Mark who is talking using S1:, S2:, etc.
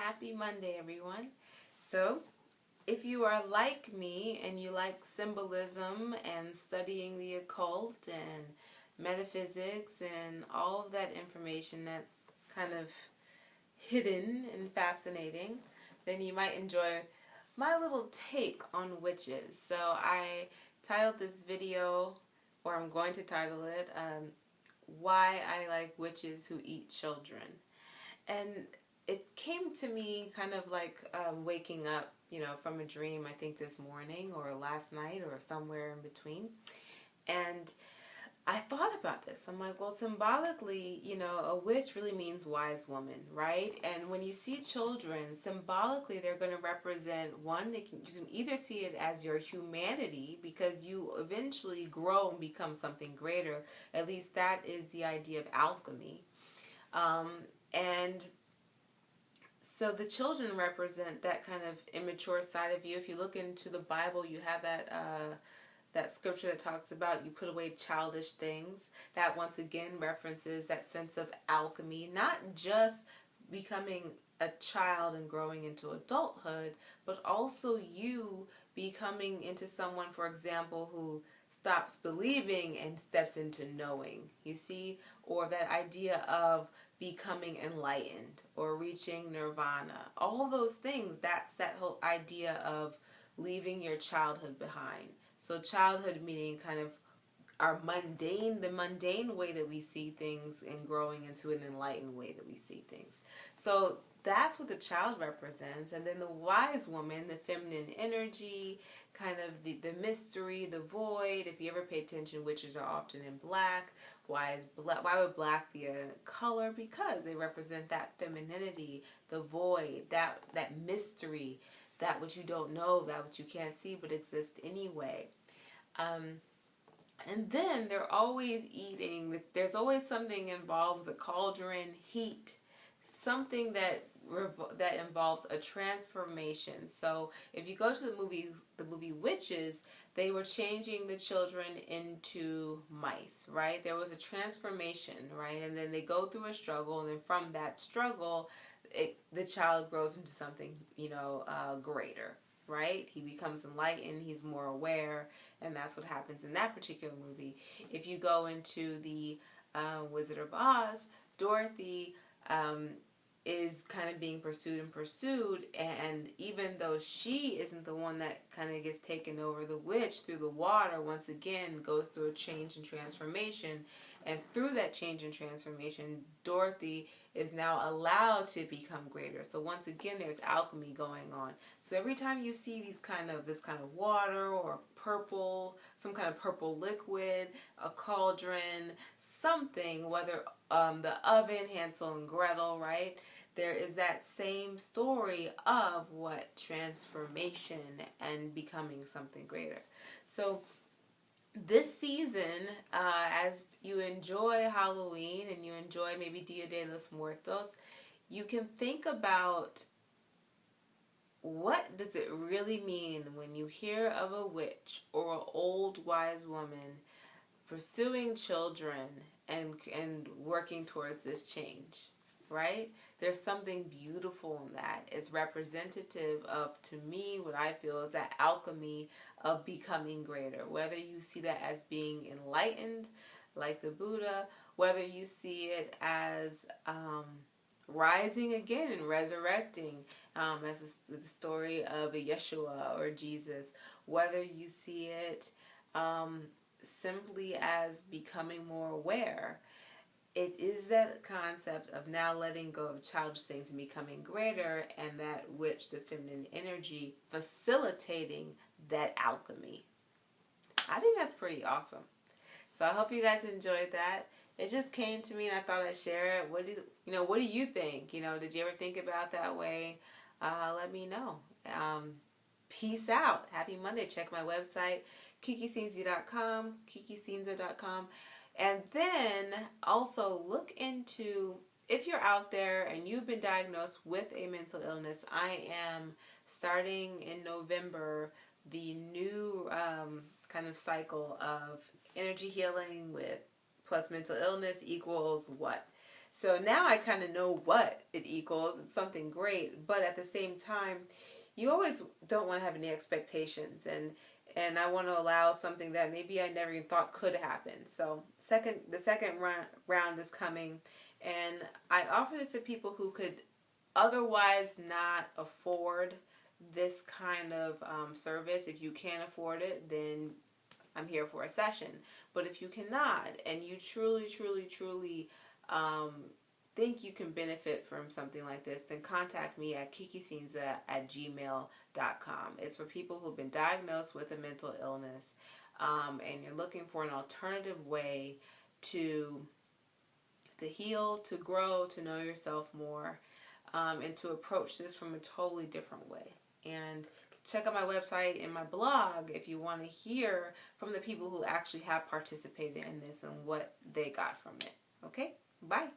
S1: happy Monday, everyone. So, if you are like me and you like symbolism and studying the occult and metaphysics and all of that information that's kind of hidden and fascinating, then you might enjoy my little take on witches. So, I titled this video, or I'm going to title it, Why I Like Witches Who Eat Children. And it came to me kind of like waking up, from a dream, I think this morning or last night or somewhere in between. And I thought about this. I'm like, well, symbolically, a witch really means wise woman, right? And when you see children, symbolically, they're going to represent one. You can either see it as your humanity because you eventually grow and become something greater. At least that is the idea of alchemy. And so the children represent that kind of immature side of you. If you look into the Bible, you have that scripture that talks about you put away childish things. That once again references that sense of alchemy, not just becoming a child and growing into adulthood, but also you becoming into someone, for example, who stops believing and steps into knowing, you see? Or that idea of becoming enlightened or reaching nirvana. All those things, that's that whole idea of leaving your childhood behind. So childhood meaning kind of the mundane way that we see things and growing into an enlightened way that we see things. So that's what the child represents. And then the wise woman, the feminine energy, kind of the mystery, the void. If you ever pay attention, witches are often in black. Why would black be a color? Because they represent that femininity, the void, that mystery, that which you don't know, that which you can't see but exists anyway. And then they're always eating. There's always something involved with a cauldron, heat, something that involves a transformation. So if you go to the movie Witches, they were changing the children into mice, right? There was a transformation, right? And then they go through a struggle, and then from that struggle, the child grows into something, greater. Right? He becomes enlightened, he's more aware, and that's what happens in that particular movie. If you go into the Wizard of Oz, Dorothy is kind of being pursued, and even though she isn't the one that kind of gets taken over, the witch through the water once again goes through a change and transformation, and through that change and transformation, Dorothy is now allowed to become greater. So once again, there's alchemy going on. So every time you see this kind of water or purple, some kind of purple liquid, a cauldron, something, whether the oven, Hansel and Gretel, right? There is that same story of what transformation and becoming something greater. So this season, as you enjoy Halloween and you enjoy maybe Dia de los Muertos, you can think about what does it really mean when you hear of a witch or an old wise woman pursuing children and working towards this change, right? There's something beautiful in that. It's representative of, to me, what I feel is that alchemy of becoming greater. Whether you see that as being enlightened, like the Buddha, whether you see it as rising again and resurrecting, as the story of Yeshua or Jesus, whether you see it simply as becoming more aware. It is that concept of now letting go of childish things and becoming greater, and that which the feminine energy facilitating that alchemy. I think that's pretty awesome. So I hope you guys enjoyed that. It just came to me and I thought I'd share it. What do you think? Did you ever think about that way? Let me know. Peace out. Happy Monday. Check my website, kikisinza.com, kikisinza.com. And then also look into, if you're out there and you've been diagnosed with a mental illness, I am starting in November the new kind of cycle of energy healing with plus mental illness equals what? So now I kind of know what it equals. It's something great, but at the same time, you always don't want to have any expectations, and I want to allow something that maybe I never even thought could happen. So the second round is coming, and I offer this to people who could otherwise not afford this kind of service. If you can't afford it, then I'm here for a session. But if you cannot, and you truly, truly, truly think you can benefit from something like this, then contact me at kikiscenes@gmail.com. It's for people who've been diagnosed with a mental illness, and you're looking for an alternative way to heal, to grow, to know yourself more, and to approach this from a totally different way. And check out my website and my blog if you want to hear from the people who actually have participated in this and what they got from it. Okay? Bye.